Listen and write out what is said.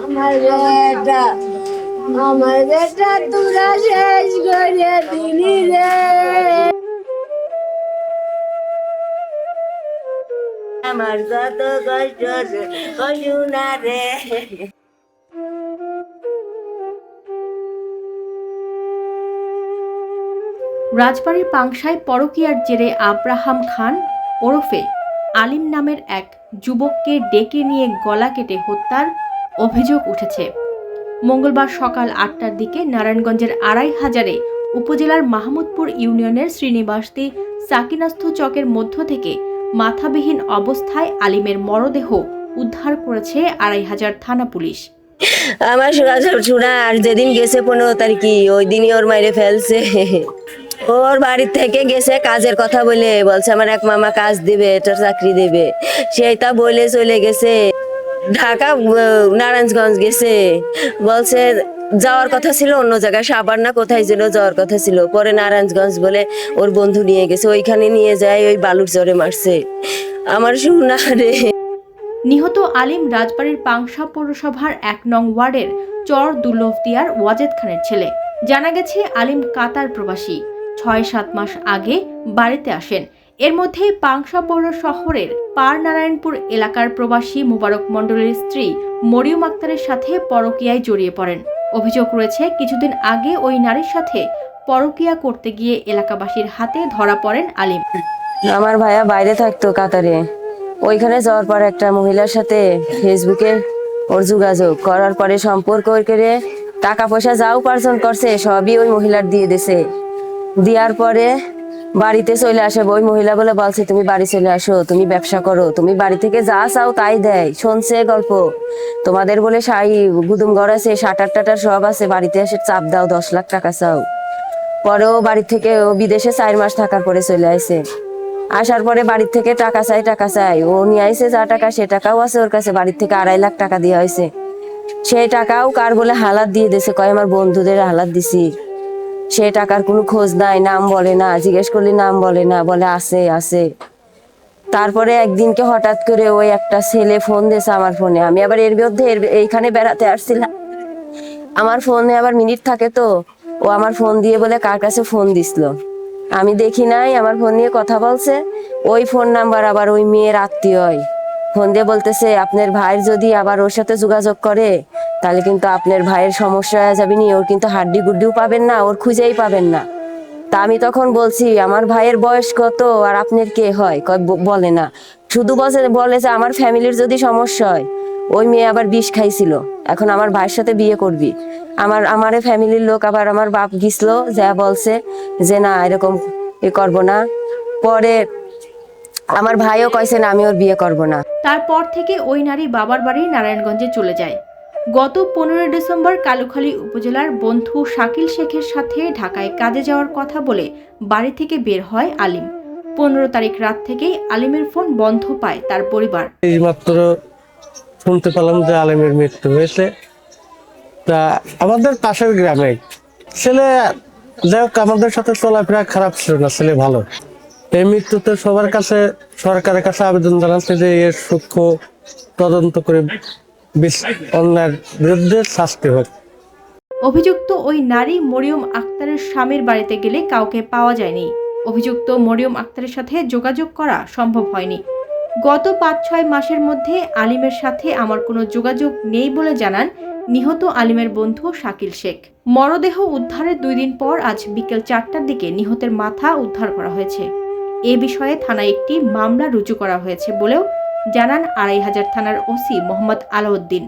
আমার বেটা আমার বেটা তোরা শেষ করে দিলি রে। আমার যত কষ্ট কইও না রে। রাজবাড়ীর পাংশায় পরকীয়ার জেরে আব্রাহাম খান ওরফে আলিম নামের এক যুবককে ডেকে নিয়ে গলা কেটে হত্যার অভিযোগ উঠেছে। মঙ্গলবার সকাল ৮টার দিকে নারায়ণগঞ্জের আড়াইহাজারে উপজেলার মাহমুদপুর ইউনিয়নের শ্রীনিবাসী সাকিনাস্থ চকের মধ্য থেকে মাথাবিহীন অবস্থায় আলিমের মরদেহ উদ্ধার করেছে আড়াইহাজার থানা পুলিশ। আমার শোনা আর যেদিন গেছে 15 তারিখে ওই দিনই ওর মাইরে ফেলছে। ওর বাড়ি থেকে গেছে কাজের কথা বলছে আমার এক মামা কাজ দিবে, এটা চাকরি দেবে, সেইটা বলে চলে গেছে ঢাকা নারায়ণগঞ্জ গেছে। বলছে যাওয়ার কথা ছিল অন্য জায়গায়, সাভার না কোথায় ছিল যাওয়ার কথা ছিল, পরে নারায়ণগঞ্জ বলে ওর বন্ধু নিয়ে গেছে, ওইখানে নিয়ে যায় ওই বালুর চরে মারছে। আমার শোনা রে। নিহত আলিম রাজবাড়ীর পাংশা পৌরসভার ১ নং ওয়ার্ডের চর দুলফদিয়ার ওয়াজেদ খানের ছেলে। জানা গেছে আলিম কাতার প্রবাসী, ৬-৭ মাস আগে বাড়িতে আসেন। এর মধ্যে পাংশা পৌর শহরের পারনারায়ণপুর এলাকার প্রবাসী মোবারক মণ্ডলের স্ত্রী মরিয়ম আক্তারের সাথে পরকীয়ায় জড়িয়ে পড়েন। অভিযোগ রয়েছে কিছুদিন আগে ওই নারীর সাথে পরকীয়া করতে গিয়ে এলাকাবাসীর হাতে ধরা পড়েন আলিম। আমার ভাইয়া বাইরে থাকতো কাতারে, ওইখানে যাওয়ার পর একটা মহিলার সাথে ফেসবুকে ওর যোগাযোগ করার পরে সম্পর্ক করে টাকা পয়সা যা উপার্জন করছে সবই ওই মহিলার দিয়ে দিছে। দেওয়ার পরে বাড়িতে চলে আসে, ওই মহিলা বলে বলছে তুমি বাড়ি চলে আসো, তুমি ব্যবসা করো, তুমি বাড়ি থেকে যা চাও তাই দেয়। শুনছে গল্প তোমাদের বলে শাড়ি গুদুম ঘর আছে, শাটার টাটার সব আছে, বাড়িতে এসে চাপ দাও 10 লাখ টাকা চাও। পরেও বাড়ি থেকে ও বিদেশে 4 মাস থাকার পরে চলে আসে। আসার পরে বাড়ির থেকে টাকা চাই, ও নিয়ে আইসে যা টাকা সে টাকাও আছে ওর কাছে, বাড়ির থেকে 2.5 লাখ টাকা দিয়ে হয়েছে। সেই টাকাও কার বলে হালাত দিয়ে দিছে, কয় আমার বন্ধুদের হালাত দিছি। সে টাকার কোনো খোঁজ নাই, নাম বলে না, জিজ্ঞেস করলে নাম বলে না, বলে আছে। তারপরে একদিনকে হঠাৎ করে ওই একটা ছেলে ফোন দিয়েছে আমার ফোনে। আমি আবার এর বিরুদ্ধে এইখানে বেড়াতে আসছিলাম, আমার ফোনে আবার মিনিট থাকে তো, ও আমার ফোন দিয়ে বলে কার কাছে ফোন দিছিল, আমি দেখি নাই, আমার ফোন নিয়ে কথা বলছে। ওই ফোন নাম্বার আবার ওই মেয়ের আত্মীয়, ফোন দিয়ে বলতেছে আপনার ভাইয়ের যদি আবার ওর সাথে যোগাযোগ করে তাহলে কিন্তু আপনার ভাইয়ের সমস্যা হয়ে যাবে নি, ওর কিন্তু হাড্ডি গুড্ডিও পাবেন না, ওর খুঁজেই পাবেন না। তা আমি তখন বলছি আমার ভাইয়ের বয়স কত আর আপনার কে হয়, বলে না, শুধু বলে যে আমার ফ্যামিলির যদি সমস্যা হয়। ওই মেয়ে আবার বিষ খাইছিল, এখন আমার ভাইয়ের সাথে বিয়ে করবি। আমার ফ্যামিলির লোক আবার আমার বাপ গিয়েছিল, যা বলছে যে না এরকম করবো না। পরে আমার ভাইও কইছে না আমি ওর বিয়ে করব না। তারপর থেকে ওই নারী বাবার বাড়ি নারায়ণগঞ্জে চলে যায়। গত 15 ডিসেম্বর কালুখালী উপজেলার বন্ধু শাকিল শেখের সাথে ঢাকায় কাজে যাওয়ার কথা বলে বাড়ি থেকে বের হয় আলিম। 15 তারিখ রাত থেকেই আলিমের ফোন বন্ধ পায় তার পরিবার। এইমাত্র শুনতে পেলাম যে আলিমের মৃত্যু হয়েছে। তা আমাদের পাশের গ্রামে ছেলে, যাই হোক আমাদের সাথে চলাফেরা খারাপ ছিল না, ছেলে ভালো। এই মৃত্যুতে সবার কাছে সরকারের কাছে আবেদন জানাচ্ছে যে এর সূক্ষ্ম তদন্ত করে অন্যায়ের বিরুদ্ধে শাস্তি হোক। অভিযুক্ত ওই নারী মরিয়ম আক্তারের স্বামীর বাড়িতে গেলে কাউকে পাওয়া যায়নি। অভিযুক্ত মরিয়ম আক্তারের সাথে যোগাযোগ করা সম্ভব হয়নি। গত 5-6 মাসের মধ্যে আলিমের সাথে আমার কোনো যোগাযোগ নেই বলে জানান নিহত আলিমের বন্ধু শাকিল শেখ। মরদেহ উদ্ধারের 2 দিন পর আজ বিকেল 4টার দিকে নিহতের মাথা উদ্ধার করা হয়েছে। এ বিষয়ে থানায় একটি মামলা রুজু করা হয়েছে বলেও জানান আড়াইহাজার থানার ওসি মোহাম্মদ আলাউদ্দিন।